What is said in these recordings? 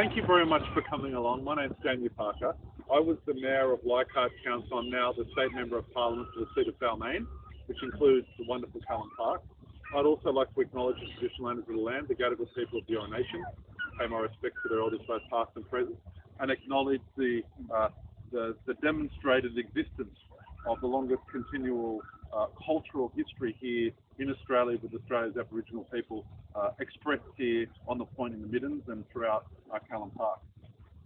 Thank you very much for coming along. My name's Jamie Parker. I was the Mayor of Leichhardt Council. I'm now the State Member of Parliament for the seat of Balmain, which includes the wonderful Callan Park. I'd also like to acknowledge the traditional owners of the land, the Gadigal people of the Eora Nation, pay my respects to their elders both past and present, and acknowledge the demonstrated existence of the longest continual cultural history here in Australia with Australia's Aboriginal people expressed here on the point in the Middens and throughout Callan Park.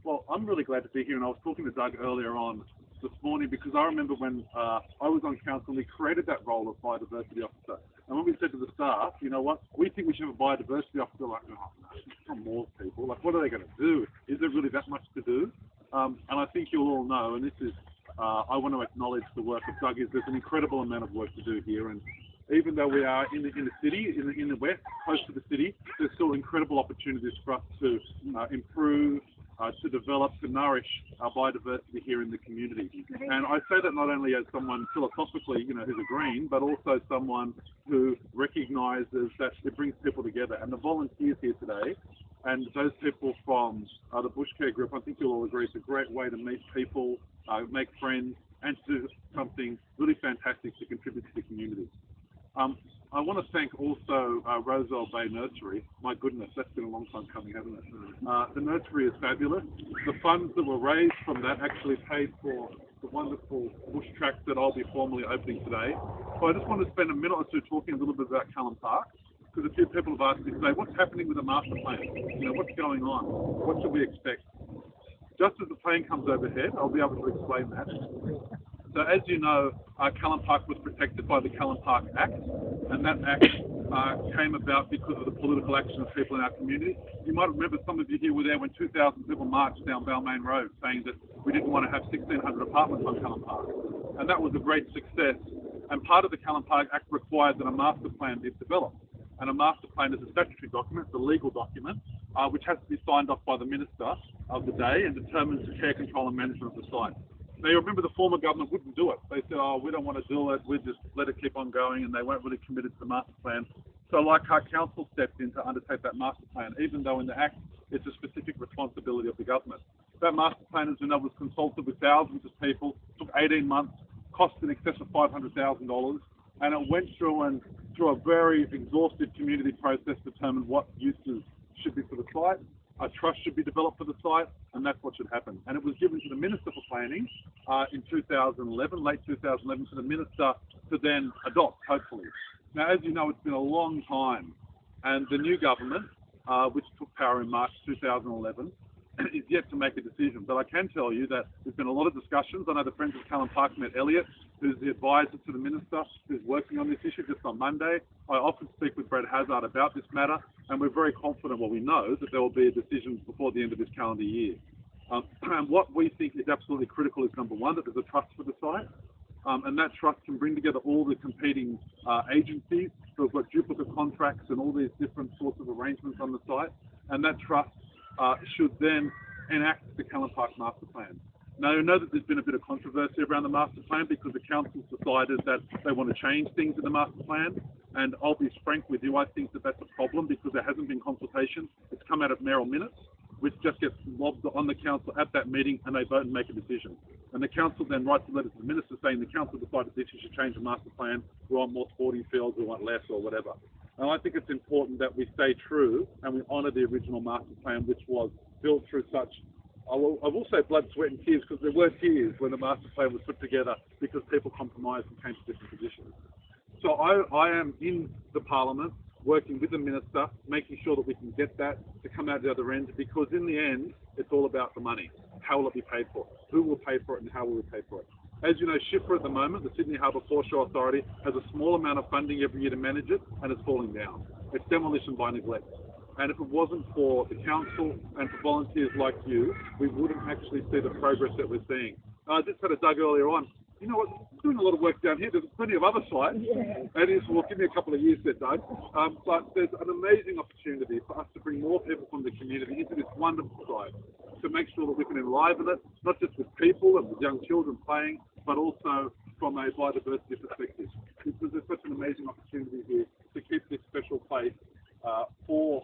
Well, I'm really glad to be here, and I was talking to Doug earlier on this morning because I remember when I was on council and we created that role of biodiversity officer. And when we said to the staff, you know what, we think we should have a biodiversity officer, like, oh, no, it's not more people. Like, what are they going to do? Is there really that much to do? And I think you'll all know, and this is, I want to acknowledge the work of Doug, is there's an incredible amount of work to do here. And even though we are in the city, in the west, close to the city, there's still incredible opportunities for us to improve, to develop, to nourish our biodiversity here in the community. And I say that not only as someone philosophically, who's a green, but also someone who recognises that it brings people together. And the volunteers here today, and those people from the Bushcare group, I think you'll all agree it's a great way to meet people, make friends, and to do something really fantastic to contribute to the community. I want to thank also Roselle Bay Nursery. My goodness, that's been a long time coming, hasn't it? The nursery is fabulous. The funds that were raised from that actually paid for the wonderful bush tracks that I'll be formally opening today. So I just want to spend a minute or two talking a little bit about Callan Park, because a few people have asked me today, what's happening with the master plan? What's going on? What should we expect? Just as the plane comes overhead, I'll be able to explain that. So as you know, Callan Park was protected by the Callan Park Act, and that act came about because of the political action of people in our community. You might remember, some of you here were there when 2,000 people marched down Balmain Road saying that we didn't want to have 1,600 apartments on Callan Park. And that was a great success. And part of the Callan Park Act required that a master plan be developed. And a master plan is a statutory document, it's a legal document, which has to be signed off by the Minister of the day and determines the care, control and management of the site. Now, you remember the former government wouldn't do it. They said, oh, we don't want to do it, we'll just let it keep on going, and they weren't really committed to the master plan. So Leichhardt Council stepped in to undertake that master plan, even though in the Act it's a specific responsibility of the government. That master plan, as you know, was consulted with thousands of people, took 18 months, cost in excess of $500,000, and it went through a very exhaustive community process to determine what uses should be for the site. A trust should be developed for the site, and that's what should happen. And it was given to the Minister for Planning in 2011, late 2011, to the Minister to then adopt, hopefully. Now, as you know, it's been a long time, and the new government, which took power in March 2011, is yet to make a decision. But I can tell you that there's been a lot of discussions. I know the Friends of Callan Park met Elliot, who's the advisor to the Minister, who's working on this issue just on Monday. I often speak with Brad Hazard about this matter, and we're very confident, well, we know that there will be a decision before the end of this calendar year. And what we think is absolutely critical is, number one, that there's a trust for the site, and that trust can bring together all the competing agencies who have got duplicate contracts and all these different sorts of arrangements on the site, and that trust should then enact the Callan Park Master Plan. Now, you know that there's been a bit of controversy around the Master Plan because the council's decided that they want to change things in the Master Plan, and I'll be frank with you, I think that that's a problem because there hasn't been consultation. It's come out of mayoral minutes, which just gets lobbed on the council at that meeting, and they vote and make a decision. And the council then writes a letter to the minister saying the council decided this, you should change the Master Plan, we want more sporting fields, we want less, or whatever. And I think it's important that we stay true and we honour the original Master Plan, which was built through such, I will say blood, sweat and tears, because there were tears when the Master Plan was put together because people compromised and came to different positions. So I am in the Parliament working with the Minister, making sure that we can get that to come out the other end, because in the end, it's all about the money. How will it be paid for? Who will pay for it and how will we pay for it? As you know, SHIFRA at the moment, the Sydney Harbour Foreshore Authority, has a small amount of funding every year to manage it, and it's falling down. It's demolition by neglect. And if it wasn't for the council and for volunteers like you, we wouldn't actually see the progress that we're seeing. I just had a Doug earlier on. You know what, we're doing a lot of work down here. There's plenty of other sites. Yeah. And well, give me a couple of years there, Doug. But there's an amazing opportunity for us to bring more people from the community into this wonderful site, to make sure that we can enliven it, not just with people and with young children playing, but also from a biodiversity perspective. Because there's such an amazing opportunity here to keep this special place for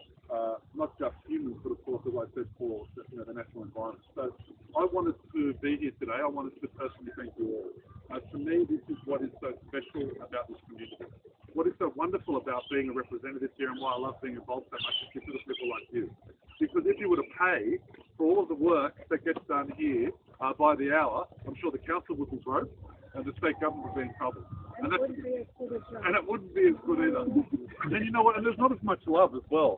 not just humans, but of course, as I said, said, for the national environment. So I wanted to be here today. I wanted to personally thank you all. To me, this is what is so special about this community. What is so wonderful about being a representative here, and why I love being involved so much, is because of people like you. Because if you were to pay for all of the work that gets done here by the hour, I'm sure the council would be broke and the state government would be in trouble. And it wouldn't be as good either. And you know what? And there's not as much love as well.